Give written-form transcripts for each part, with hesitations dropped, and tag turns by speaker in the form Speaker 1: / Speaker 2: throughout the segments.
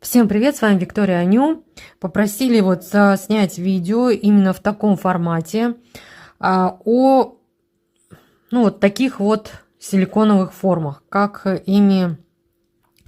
Speaker 1: Всем привет, с вами Виктория Аню. Попросили вот снять видео именно в таком формате о вот таких вот силиконовых формах, как ими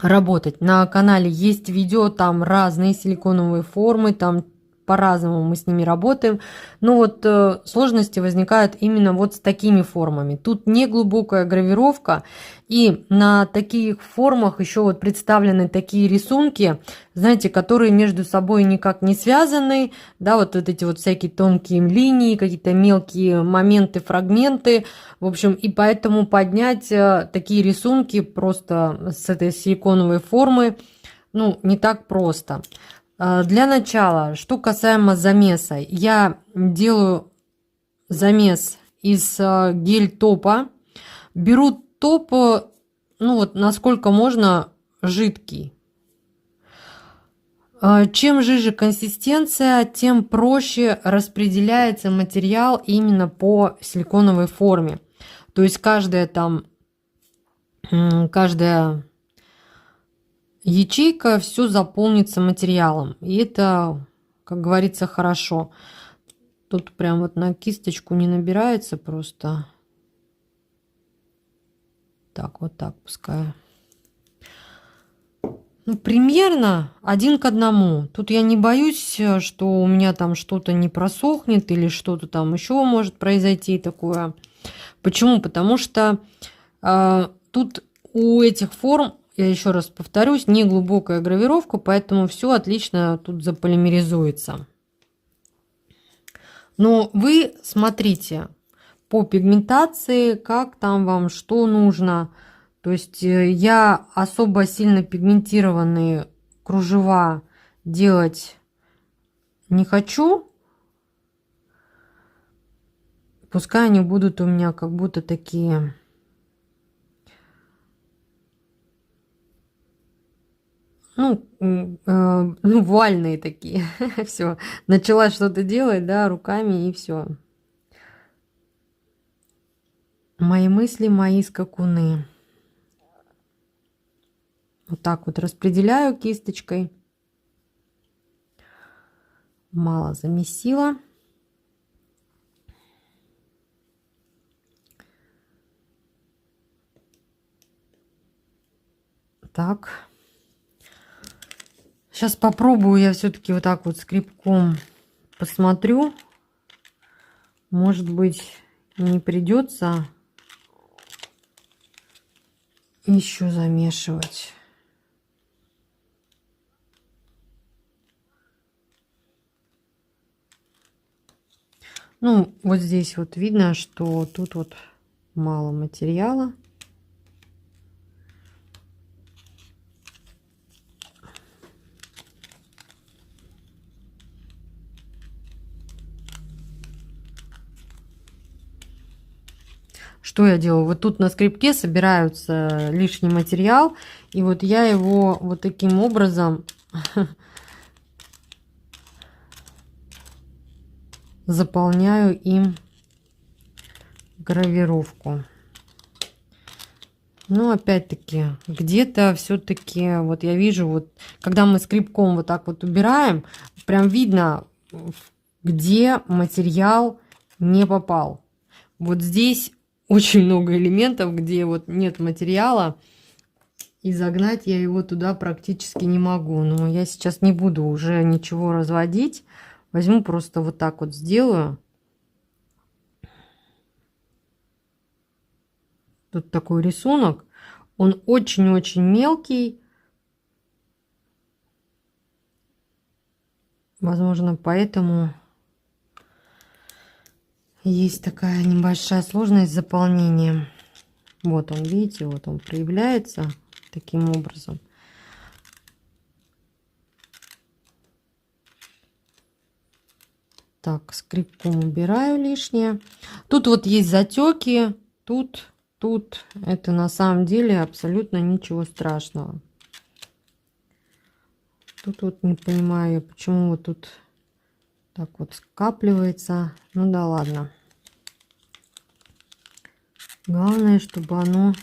Speaker 1: работать. На канале есть видео, там разные силиконовые формы, там по-разному мы с ними работаем. Но вот сложности возникают именно вот с такими формами. Тут не глубокая гравировка, и на таких формах еще вот представлены такие рисунки, знаете, которые между собой никак не связаны, да, вот эти вот всякие тонкие линии, какие-то мелкие моменты, фрагменты, в общем, и поэтому поднять такие рисунки просто с этой силиконовой формы, ну, не так просто. Для начала, что касаемо замеса, я делаю замес из гель-топа. Беру топ, ну вот насколько можно, жидкий. Чем жиже консистенция, тем проще распределяется материал именно по силиконовой форме. То есть каждая ячейка все заполнится материалом. И это, как говорится, хорошо. Тут прям вот на кисточку не набирается просто. Так, вот так пускай. Ну, примерно 1 к 1. Тут я не боюсь, что у меня там что-то не просохнет или что-то там еще может произойти такое. Почему? Потому что тут у этих форм, я еще раз повторюсь, не глубокая гравировка, поэтому все отлично тут заполимеризуется. Но вы смотрите по пигментации, как там вам, что нужно. То есть я особо сильно пигментированные кружева делать не хочу. Пускай они будут у меня как будто такие... вуальные такие. Все, начала что-то делать, да, руками, и все. Мои мысли, мои скакуны. Вот так вот распределяю кисточкой. Мало замесила. Так. Сейчас попробую я все-таки вот так вот скребком посмотрю. Может быть, не придется еще замешивать. Ну, вот здесь вот видно, что тут вот мало материала. Что я делаю? Вот тут на скребке собираются лишний материал, и вот я его вот таким образом заполняю им гравировку. Но опять-таки, где-то все-таки, вот я вижу, вот когда мы скребком вот так вот убираем, прям видно, где материал не попал. Вот здесь очень много элементов, где вот нет материала, и загнать я его туда практически не могу. Но я сейчас не буду уже ничего разводить. Возьму просто вот так вот сделаю. Тут такой рисунок. Он очень-очень мелкий. Возможно, поэтому есть такая небольшая сложность с заполнением. Вот он, видите, вот он проявляется таким образом. Так, скребком убираю лишнее. Тут вот есть затеки, тут это на самом деле абсолютно ничего страшного. Тут вот не понимаю, почему вот тут так вот скапливается. Ну да ладно. Главное, чтобы оно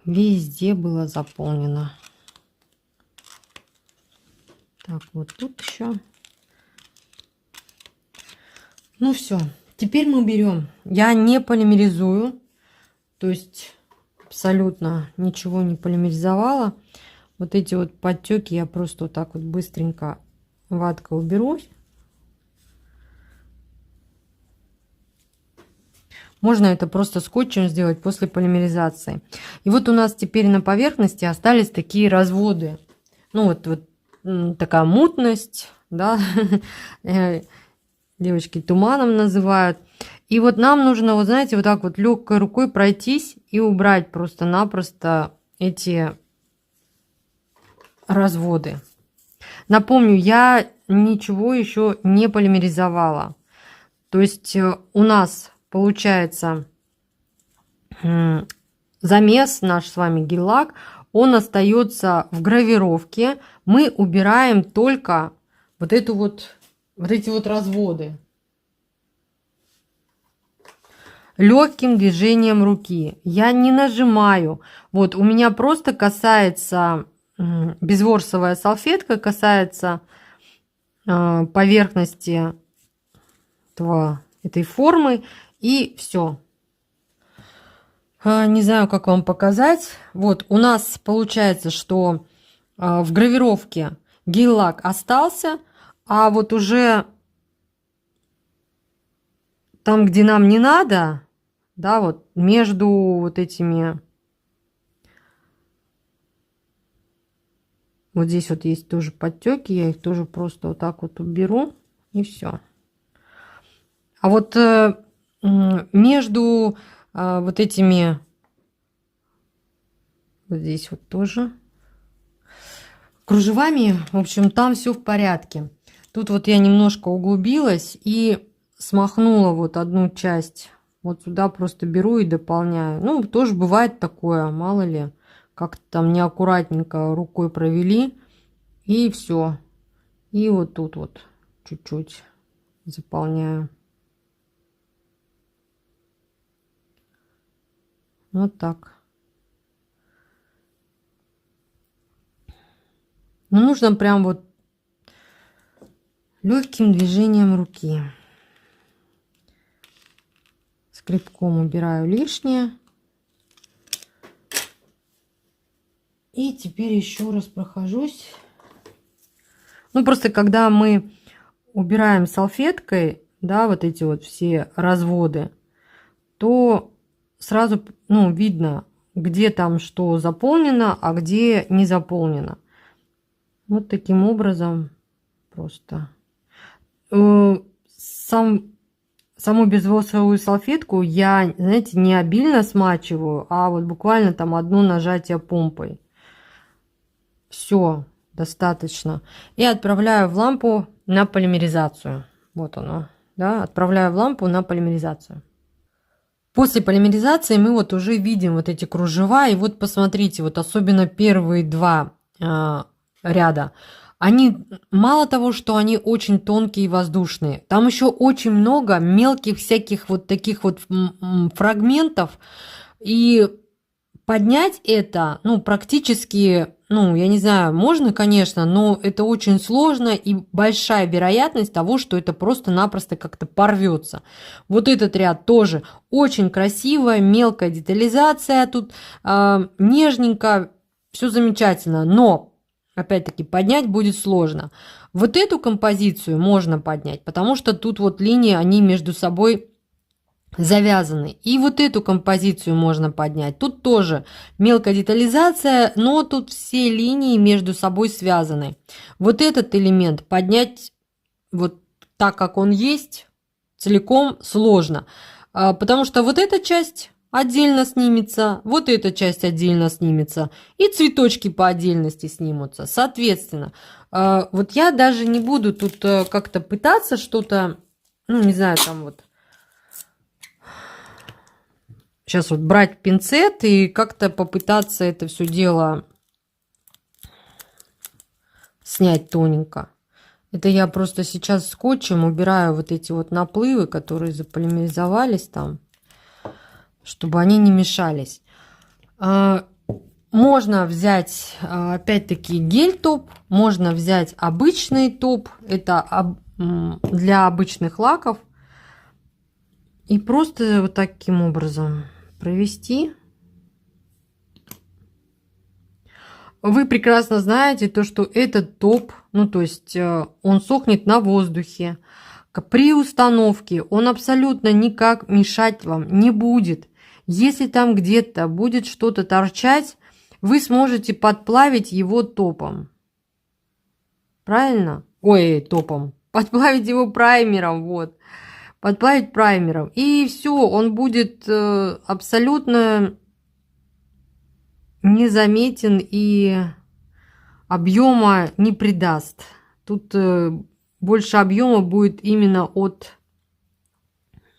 Speaker 1: везде было заполнено. Так, вот тут еще. Ну все, теперь мы берем. Я не полимеризую, то есть абсолютно ничего не полимеризовала. Вот эти вот подтеки я просто вот так вот быстренько ваткой уберу. Можно это просто скотчем сделать после полимеризации. И вот у нас теперь на поверхности остались такие разводы. Ну вот такая мутность, да, девочки туманом называют. И вот нам нужно, вот знаете, вот так вот легкой рукой пройтись и убрать просто-напросто эти разводы. Напомню, я ничего еще не полимеризовала. То есть у нас получается замес наш с вами гель-лак, он остается в гравировке. Мы убираем только вот эти вот разводы легким движением руки. Я не нажимаю. Вот у меня просто касается безворсовая салфетка, касается поверхности этой формы, и все. Не знаю, как вам показать. Вот у нас получается, что в гравировке гель-лак остался, а вот уже там, где нам не надо, да, вот между вот этими, вот здесь вот есть тоже подтеки, я их тоже просто вот так вот уберу, и все. А вот между вот этими, вот здесь вот тоже кружевами, в общем, там все в порядке. Тут вот я немножко углубилась и смахнула вот одну часть. Вот сюда просто беру и дополняю. Ну, тоже бывает такое, мало ли, как-то там неаккуратненько рукой провели, и все. И вот тут вот чуть-чуть заполняю. Вот так. Но нужно прям вот легким движением руки. Скребком убираю лишнее. И теперь еще раз прохожусь. Ну, просто когда мы убираем салфеткой, да, вот эти вот все разводы, то сразу, ну, видно, где там что заполнено, а где не заполнено. Вот таким образом просто. Саму безвосовую салфетку я, знаете, не обильно смачиваю, а вот буквально там одно нажатие помпой. Все, достаточно. И отправляю в лампу на полимеризацию. Вот оно, да, отправляю в лампу на полимеризацию. После полимеризации мы вот уже видим вот эти кружева. И вот посмотрите, вот особенно первые два ряда. Они, мало того, что они очень тонкие и воздушные, там еще очень много мелких всяких вот таких вот фрагментов. И поднять это, ну, практически, ну, я не знаю, можно, конечно, но это очень сложно и большая вероятность того, что это просто-напросто как-то порвется. Вот этот ряд тоже очень красивая, мелкая детализация, тут нежненько, все замечательно, но опять-таки поднять будет сложно. Вот эту композицию можно поднять, потому что тут вот линии, они между собой завязаны. И вот эту композицию можно поднять. Тут тоже мелкая детализация, но тут все линии между собой связаны. Вот этот элемент поднять вот так, как он есть, целиком сложно. Потому что вот эта часть отдельно снимется, вот эта часть отдельно снимется, и цветочки по отдельности снимутся. Соответственно, вот я даже не буду тут как-то пытаться что-то, ну, не знаю, там вот, сейчас вот брать пинцет и как-то попытаться это все дело снять тоненько. Это я просто сейчас скотчем убираю вот эти вот наплывы, которые заполимеризовались там, чтобы они не мешались. Можно взять, опять-таки, гель-топ, можно взять обычный топ, это для обычных лаков. И просто вот таким образом провести. Вы прекрасно знаете то, что этот топ, ну то есть он сохнет на воздухе. При установке он абсолютно никак мешать вам не будет. Если там где-то будет что-то торчать, вы сможете подплавить его топом. Правильно? Ой, топом. Подплавить его праймером, вот. Подплавить праймером. И все, он будет абсолютно незаметен и объема не придаст. Тут больше объема будет именно от,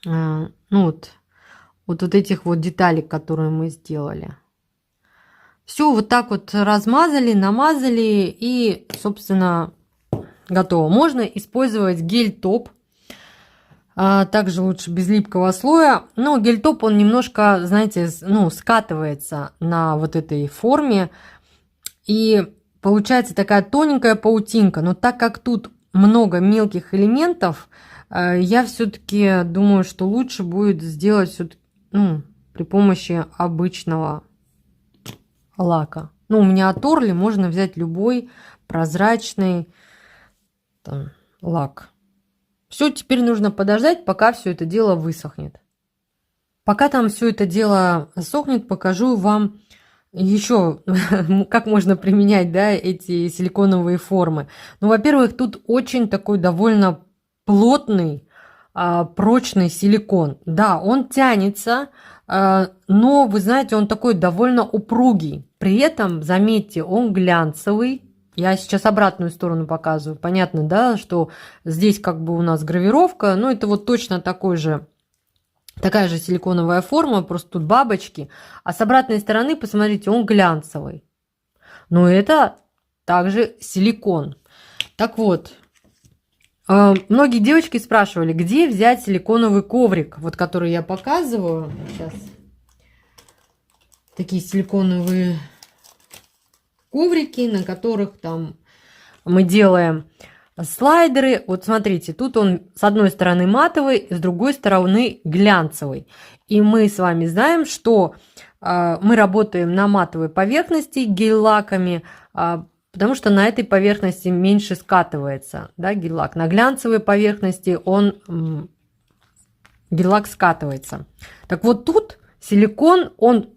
Speaker 1: ну вот этих вот деталей, которые мы сделали. Все вот так вот размазали, намазали и, собственно, готово. Можно использовать гель-топ. Также лучше без липкого слоя. Но гель-топ, он немножко, знаете, ну, скатывается на вот этой форме. И получается такая тоненькая паутинка. Но так как тут много мелких элементов, я все-таки думаю, что лучше будет сделать при помощи обычного лака. Ну, у меня от Орли можно взять любой прозрачный там лак. Все, теперь нужно подождать, пока все это дело высохнет. Пока там все это дело сохнет, покажу вам еще, как можно применять, да, эти силиконовые формы. Ну, во-первых, тут очень такой довольно плотный, прочный силикон. Да, он тянется, но, вы знаете, он такой довольно упругий. При этом, заметьте, он глянцевый. Я сейчас обратную сторону показываю. Понятно, да, что здесь как бы у нас гравировка, но это вот точно такая же силиконовая форма, просто тут бабочки. А с обратной стороны, посмотрите, он глянцевый. Но это также силикон. Так вот, многие девочки спрашивали, где взять силиконовый коврик, вот который я показываю. Сейчас. Такие силиконовые коврики, на которых там мы делаем слайдеры. Вот смотрите, тут он с одной стороны матовый, с другой стороны глянцевый. И мы с вами знаем, что мы работаем на матовой поверхности гель-лаками, потому что на этой поверхности меньше скатывается, да, гель-лак. На глянцевой поверхности гель-лак скатывается. Так вот тут силикон, он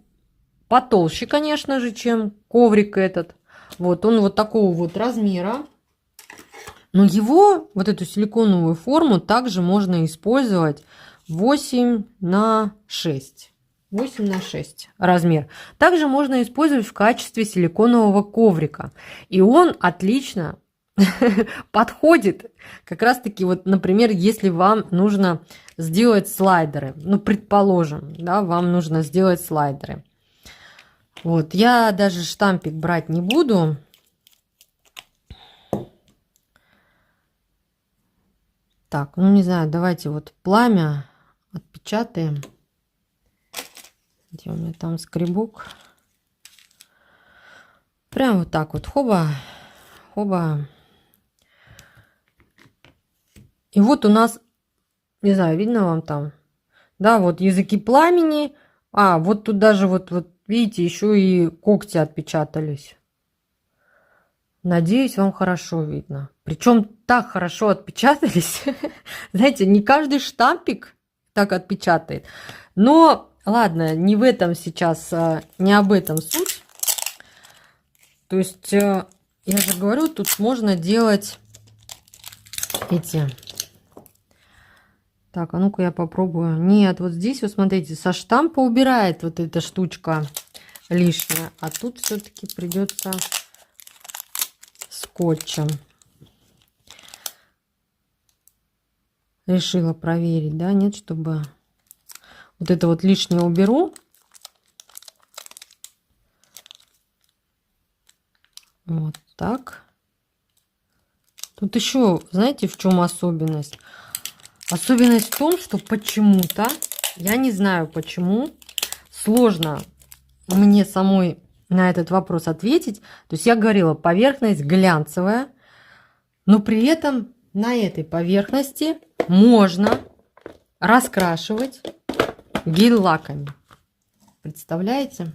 Speaker 1: потолще, конечно же, чем коврик этот. Вот он вот такого вот размера. Но его, вот эту силиконовую форму, также можно использовать 8 на 6. 8 на 6 размер. Также можно использовать в качестве силиконового коврика. И он отлично подходит. Как раз таки, вот, например, если вам нужно сделать слайдеры. Ну, предположим, да, вам нужно сделать слайдеры. Вот, я даже штампик брать не буду. Так, ну не знаю, давайте вот пламя отпечатаем. Где у меня там скребок? Прям вот так вот, хоба, хоба. И вот у нас, не знаю, видно вам там, да, вот языки пламени. Вот тут даже вот видите, еще и когти отпечатались. Надеюсь, вам хорошо видно. Причем так хорошо отпечатались. Знаете, не каждый штампик так отпечатает. Но ладно, не в этом сейчас, не об этом суть. То есть, я же говорю, тут можно делать эти... Так, а ну-ка я попробую. Нет, вот здесь, вот смотрите, со штампа убирает вот эта штучка лишняя. А тут все-таки придется скотчем. Решила проверить, да, нет, чтобы вот это вот лишнее уберу. Вот так. Тут еще, знаете, в чем особенность? Особенность в том, что почему-то, я не знаю почему, сложно мне самой на этот вопрос ответить. То есть я говорила, поверхность глянцевая, но при этом на этой поверхности можно раскрашивать гель-лаками. Представляете?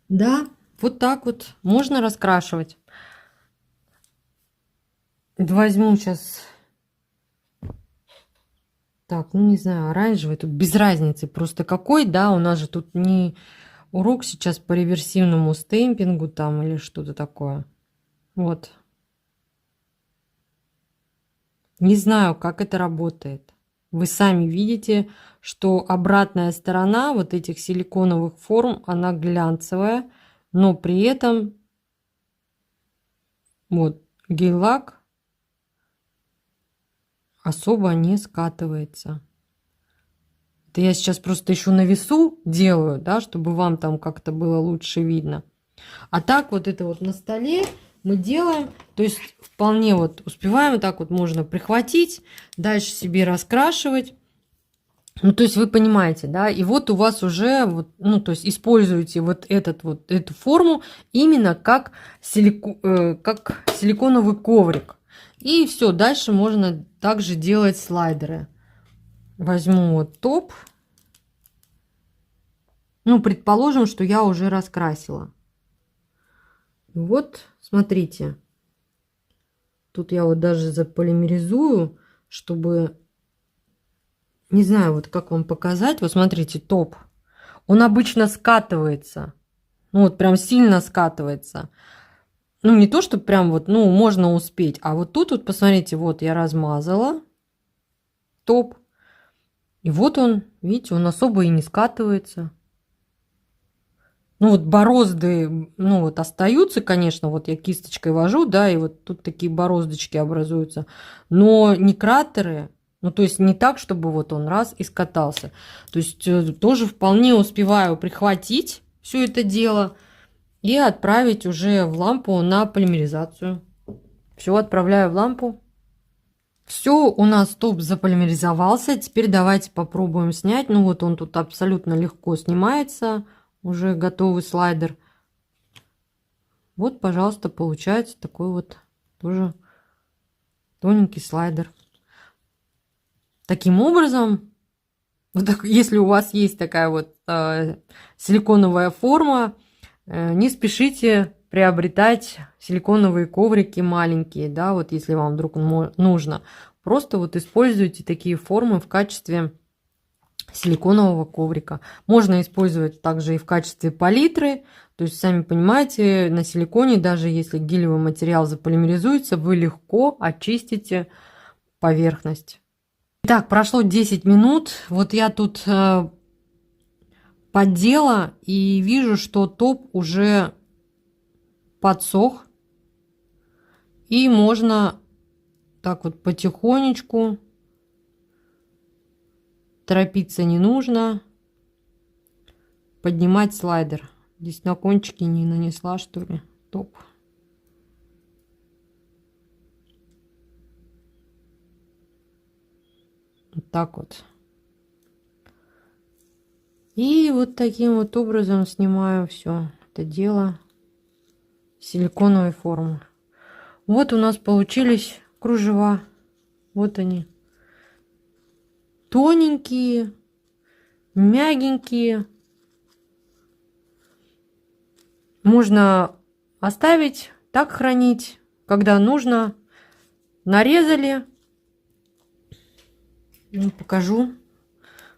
Speaker 1: Да, вот так вот можно раскрашивать. Возьму сейчас, так, ну не знаю, оранжевый, тут без разницы просто какой, да, у нас же тут не урок сейчас по реверсивному стемпингу там или что-то такое. Вот. Не знаю, как это работает. Вы сами видите, что обратная сторона вот этих силиконовых форм, она глянцевая, но при этом вот гель-лак особо не скатывается. Это я сейчас просто еще на весу делаю, да, чтобы вам там как-то было лучше видно. А так вот это вот на столе мы делаем, то есть вполне вот успеваем, вот так вот можно прихватить, дальше себе раскрашивать. Ну, то есть вы понимаете, да, и вот у вас уже, вот, ну, то есть используете вот эту форму именно как силиконовый коврик. И все, дальше можно также делать слайдеры. Возьму вот топ. Ну, предположим, что я уже раскрасила. Вот, смотрите. Тут я вот даже заполимеризую, чтобы... Не знаю, вот как вам показать. Вот смотрите, топ. Он обычно скатывается. Ну, вот прям сильно скатывается. Ну, не то, что прям вот, ну, можно успеть. А вот тут вот, посмотрите, вот я размазала топ. И вот он, видите, он особо и не скатывается. Ну, вот борозды, ну, вот остаются, конечно, вот я кисточкой вожу, да, и вот тут такие бороздочки образуются. Но не кратеры, ну, то есть не так, чтобы вот он раз и скатался. То есть тоже вполне успеваю прихватить все это дело и отправить уже в лампу на полимеризацию. Все, отправляю в лампу. Все, у нас топ заполимеризовался. Теперь давайте попробуем снять. Ну вот он тут абсолютно легко снимается. Уже готовый слайдер. Вот, пожалуйста, получается такой вот тоже тоненький слайдер. Таким образом, вот так, если у вас есть такая вот силиконовая форма, не спешите приобретать силиконовые коврики маленькие, да, вот если вам вдруг нужно. Просто вот используйте такие формы в качестве силиконового коврика. Можно использовать также и в качестве палитры. То есть, сами понимаете, на силиконе, даже если гелевый материал заполимеризуется, вы легко очистите поверхность. Так, прошло 10 минут. Вот я тут поддела и вижу, что топ уже подсох. И можно так вот потихонечку, торопиться не нужно, поднимать слайдер. Здесь на кончике не нанесла, что ли, топ. Вот так вот. И вот таким вот образом снимаю все это дело силиконовой формы. Вот у нас получились кружева. Вот они. Тоненькие, мягенькие. Можно оставить, так хранить, когда нужно. Нарезали. Покажу,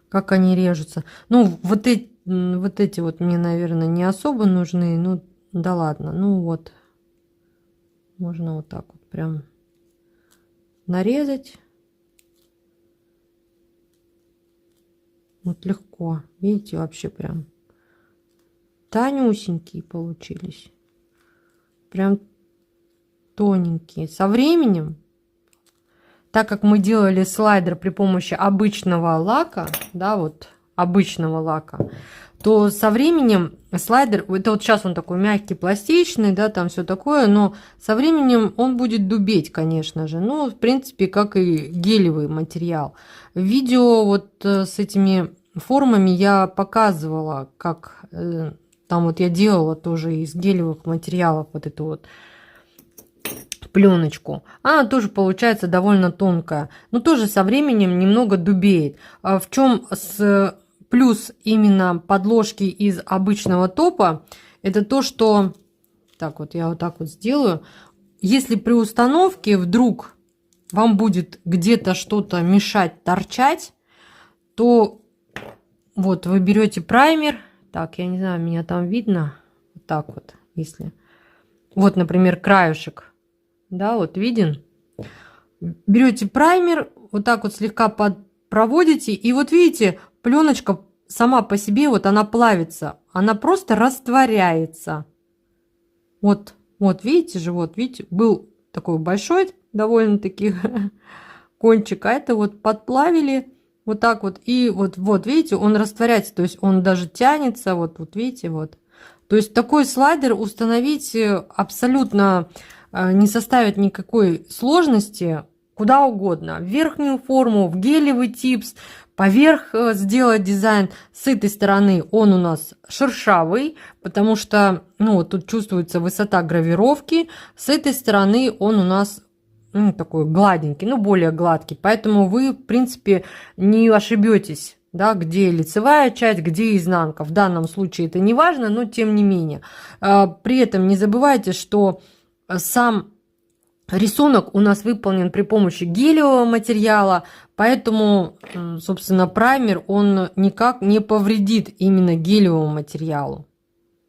Speaker 1: как они режутся. Ну, вот эти вот мне, наверное, не особо нужны. Ну, да ладно. Ну, вот. Можно вот так вот прям нарезать. Вот легко. Видите, вообще прям тонюсенькие получились. Прям тоненькие. Со временем, так как мы делали слайдер при помощи обычного лака, да, вот обычного лака, то со временем слайдер, это вот сейчас он такой мягкий, пластичный, да, там все такое, но со временем он будет дубеть, конечно же. Ну, в принципе, как и гелевый материал. Видео вот с этими формами я показывала, как Там вот я делала тоже из гелевых материалов вот эту вот пленочку. Она тоже получается довольно тонкая, но тоже со временем немного дубеет. В чем плюс именно подложки из обычного топа, это то, что... Так вот, я вот так вот сделаю. Если при установке вдруг вам будет где-то что-то мешать, торчать, то вот вы берете праймер. Так, я не знаю, меня там видно. Вот так вот, если... Вот, например, краешек. Да, вот виден. Берете праймер, вот так вот слегка проводите. И вот видите, пленочка сама по себе, вот она плавится. Она просто растворяется. Вот, вот, видите же, вот, видите, был такой большой довольно-таки кончик, а это вот подплавили вот так вот, и вот, видите, он растворяется, то есть он даже тянется, вот, видите, вот. То есть такой слайдер установить абсолютно не составит никакой сложности, куда угодно. В верхнюю форму, в гелевый типс, поверх сделать дизайн. С этой стороны он у нас шершавый, потому что, ну, вот тут чувствуется высота гравировки. С этой стороны он у нас такой гладенький, ну, более гладкий. Поэтому вы, в принципе, не ошибетесь, да, где лицевая часть, где изнанка. В данном случае это не важно, но тем не менее. При этом не забывайте, что сам рисунок у нас выполнен при помощи гелевого материала, поэтому, собственно, праймер, он никак не повредит именно гелевому материалу.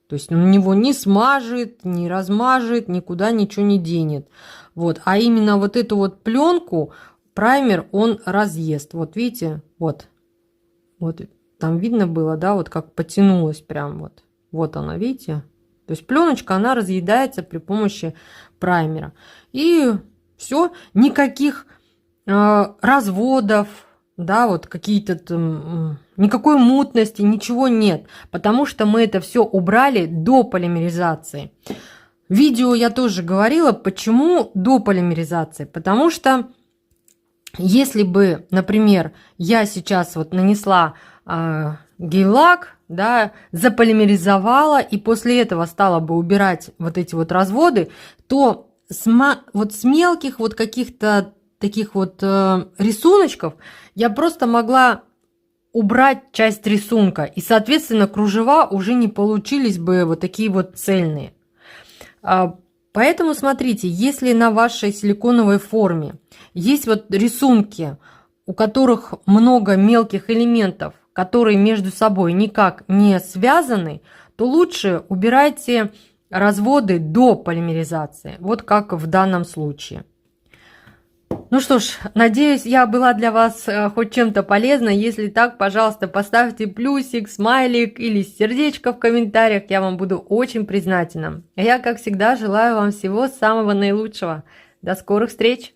Speaker 1: То есть он его не смажет, не размажет, никуда ничего не денет. Вот. А именно вот эту вот пленку праймер он разъест. Вот видите, вот там видно было, да, вот как потянулась прям вот. Вот она, видите? То есть пленочка, она разъедается при помощи праймера. И все, никаких разводов, да, вот какие-то там, никакой мутности, ничего нет, потому что мы это все убрали до полимеризации. В видео я тоже говорила, почему до полимеризации, потому что если бы, например, я сейчас вот нанесла гель-лак, да, заполимеризовала и после этого стала бы убирать вот эти вот разводы, то с мелких вот каких-то таких вот рисуночков я просто могла убрать часть рисунка, и, соответственно, кружева уже не получились бы вот такие вот цельные. Поэтому смотрите, если на вашей силиконовой форме есть вот рисунки, у которых много мелких элементов, которые между собой никак не связаны, то лучше убирайте разводы до полимеризации, вот как в данном случае. Ну что ж, надеюсь, я была для вас хоть чем-то полезна. Если так, пожалуйста, поставьте плюсик, смайлик или сердечко в комментариях. Я вам буду очень признательна. А я, как всегда, желаю вам всего самого наилучшего. До скорых встреч!